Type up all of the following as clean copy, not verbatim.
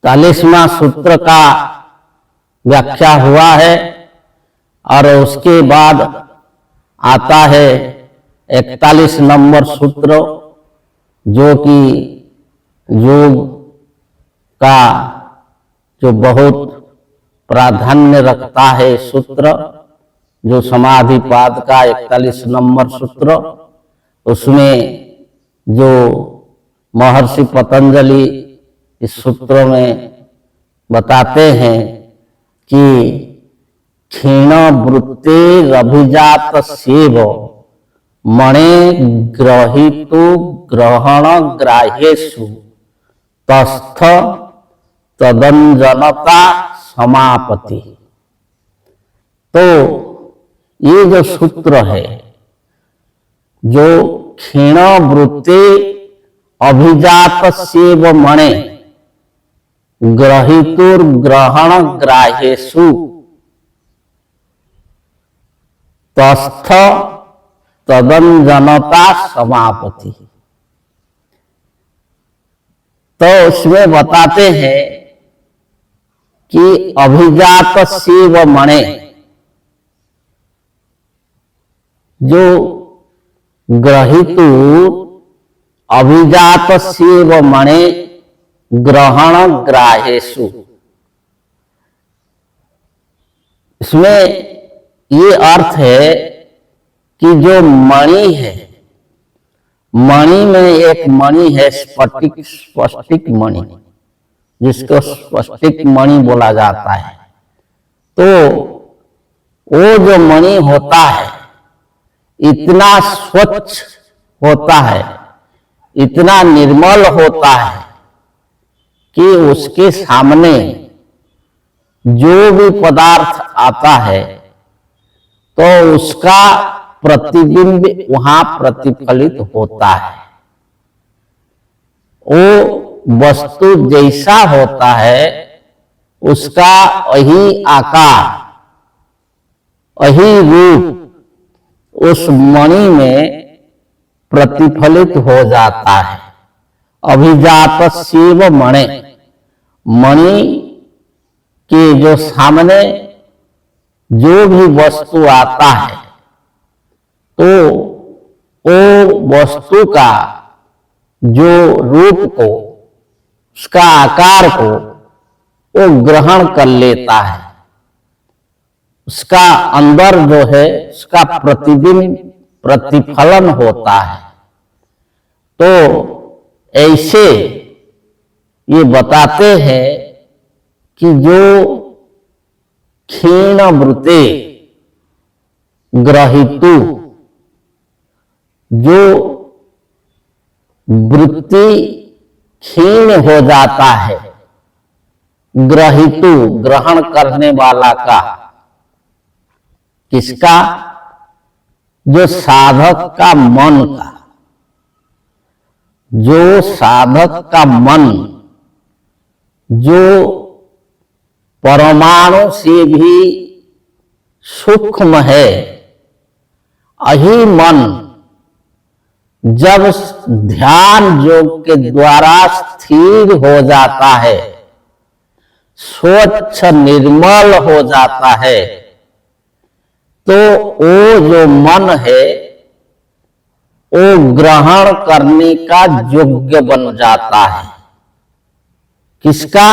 चालीसवां सूत्र का व्याख्या हुआ है और उसके बाद आता है 41 नंबर सूत्र, जो कि योग का जो बहुत प्राधान्य रखता है सूत्र, जो समाधिपाद का 41 नंबर सूत्र। उसमें जो महर्षि पतंजलि इस सूत्र में बताते हैं कि क्षीण वृत्तिरभिजात सेव मणे ग्रहीतु ग्रहण ग्राह्येषु तस्थ तदंजनता समापति। तो ये जो सूत्र है, जो क्षीण वृत्ति अभिजात सेव मणे ग्रहीतुर ग्रहण ग्राह्येषु तस्थ तदंजनता समापति। तो उसमें बताते हैं कि अभिजात सेव मणे, जो ग्रहीतु अभिजात सेव मणे ग्रहण ग्राह्येषु, इसमें ये अर्थ है कि जो मणि है, मणि में एक मणि है स्फटिक मणि, जिसको स्फटिक मणि बोला जाता है। तो वो जो मणि होता है इतना स्वच्छ होता है, इतना निर्मल होता है कि उसके सामने जो भी पदार्थ आता है तो उसका प्रतिबिंब वहां प्रतिफलित होता है। वो वस्तु जैसा होता है उसका वही आकार, वही रूप उस मणि में प्रतिफलित हो जाता है। अभिजात सेव मणे, मणि के जो सामने जो भी वस्तु आता है तो वो वस्तु का जो रूप को, उसका आकार को वो ग्रहण कर लेता है। उसका अंदर जो है उसका प्रतिबिंब प्रतिफलन होता है। तो ऐसे ये बताते हैं कि जो क्षीण वृत्ति ग्रहीतु, जो वृत्ति क्षीण हो जाता है, ग्रहीतु ग्रहण करने वाला का, किसका? जो साधक का मन का, जो साधक का मन जो परमाणु से भी सूक्ष्म है, यही मन जब ध्यान योग के द्वारा स्थिर हो जाता है, स्वच्छ निर्मल हो जाता है, तो वो जो मन है वो ग्रहण करने का योग्य बन जाता है। किसका?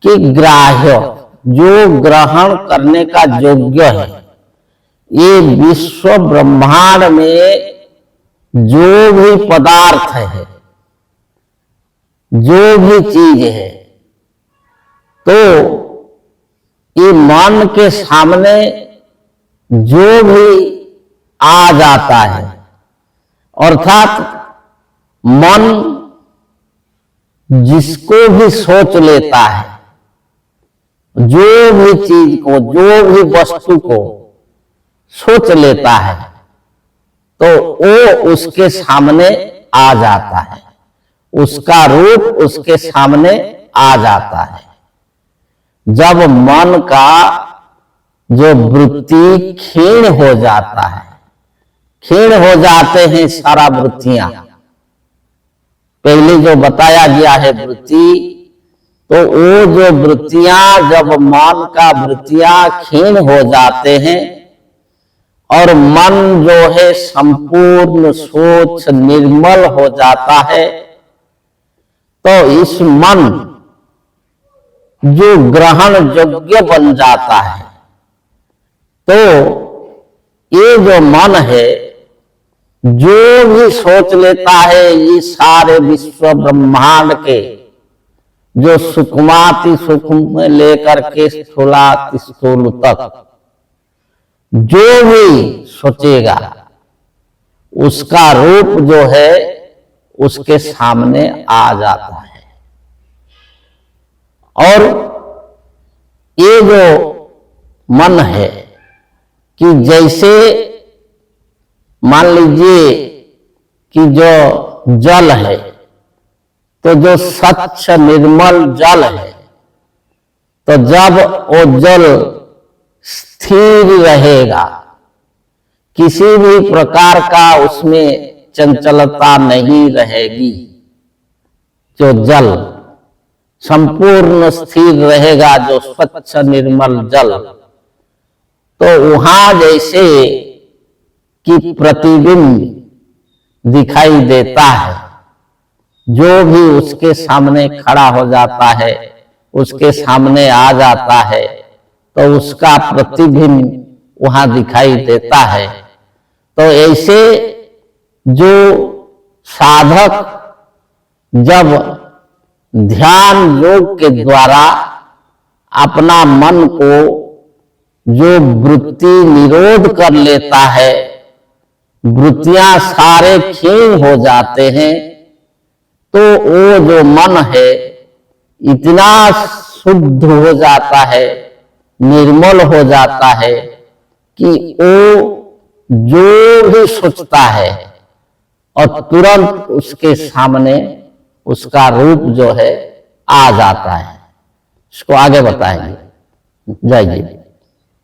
कि ग्राह्य, जो ग्रहण करने का योग्य है। ये विश्व ब्रह्मांड में जो भी पदार्थ है, जो भी चीज है, तो ये मन के सामने जो भी आ जाता है, अर्थात मन जिसको भी सोच लेता है, जो भी चीज को, जो भी वस्तु को सोच लेता है, तो वो उसके सामने आ जाता है, उसका रूप उसके सामने आ जाता है। जब मन का जो वृत्ति क्षीण हो जाता है, क्षीण हो जाते हैं सारा वृत्तियां, पहले जो बताया गया है वृत्ति, तो वो जो वृत्तियां, जब मन का वृत्तियां क्षीण हो जाते हैं और मन जो है संपूर्ण सोच निर्मल हो जाता है, तो इस मन जो ग्रहण योग्य बन जाता है, तो ये जो मन है जो भी सोच लेता है, ये सारे विश्व ब्रह्मांड के जो सूक्ष्माति सूक्ष्म में लेकर के स्थूलाति स्थूल तक जो भी सोचेगा, उसका रूप जो है उसके सामने आ जाता है। और ये जो मन है कि जैसे मान लीजिए कि जो जल है, तो जो स्वच्छ निर्मल जल है, तो जब वो जल स्थिर रहेगा, किसी भी प्रकार का उसमें चंचलता नहीं रहेगी, जो जल संपूर्ण स्थिर रहेगा, जो स्वच्छ निर्मल जल, तो वहां जैसे कि प्रतिबिंब दिखाई देता है, जो भी उसके सामने खड़ा हो जाता है, उसके सामने आ जाता है, तो उसका प्रतिबिंब वहां दिखाई देता है। तो ऐसे जो साधक जब ध्यान योग के द्वारा अपना मन को जो वृत्ति निरोध कर लेता है, वृत्तियां सारे क्षीण हो जाते हैं, तो वो जो मन है इतना शुद्ध हो जाता है, निर्मल हो जाता है कि वो जो भी सोचता है और तुरंत उसके सामने उसका रूप जो है आ जाता है। इसको आगे बताएंगे। जय जी।